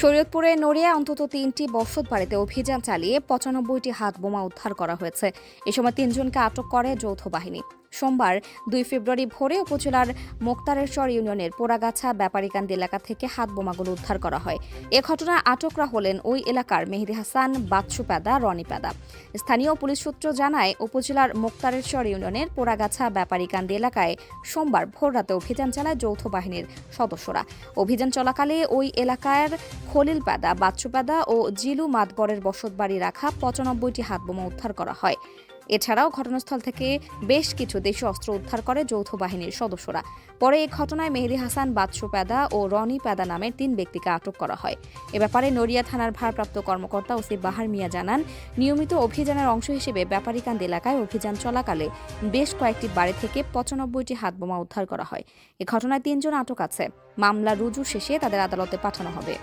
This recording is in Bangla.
শরীয়তপুরের নড়িয়া অন্তত ৩টি বসতবাড়িতে অভিযান চালিয়ে ৯৫টি হাত বোমা উদ্ধার করা হয়েছে। এ সময় ৩জনকে আটক করে যৌথ বাহিনী। সোমবার ২ ফেব্রুয়ারি ভোরে উপজেলার মোক্তারেশ্বর ইউনিয়নের পোড়াগাছা ব্যাপারীকান্দি এলাকা থেকে হাত বোমাগুলো উদ্ধার করা হয়। এ ঘটনায় আটকরা হলেন ওই এলাকার মেহেদী হাসান, বাচ্চু পেদা, রনি পেদা। স্থানীয় পুলিশ সূত্র জানায়, উপজেলার মোক্তারেশ্বর ইউনিয়নের পোড়াগাছা ব্যাপারীকান্দি এলাকায় সোমবার ভোররাতে অভিযান চালায় যৌথ বাহিনীর সদস্যরা। অভিযান চলাকালে ওই এলাকার খলিল পেদা, বাচ্চু পেদা ও জিলু মাতবরের বসতবাড়ি রাখা ৯৫টি হাতবোমা উদ্ধার করা হয়। এছাড়াও ঘটনাস্থল থেকে বেশ কিছু দেশীয় অস্ত্র উদ্ধার করে যৌথ বাহিনীর সদস্যরা। পরে এই ঘটনায় মেহেদী হাসান, বাচ্চু পেদা ও রনি পেদা নামের ৩ ব্যক্তিকে আটক করা হয়। এ ব্যাপারে নড়িয়া থানার ভারপ্রাপ্ত কর্মকর্তা ওসি বাহার মিয়া জানান, নিয়মিত অভিযানের অংশ হিসেবে ব্যাপারীকান্দি এলাকায় অভিযান চলাকালে বেশ কয়েকটি বাড়ি থেকে ৯৫টি হাতবোমা উদ্ধার করা হয়। এ ঘটনায় ৩ জন আটক আছে। মামলা রুজু শেষে তাদের আদালতে পাঠানো হবে।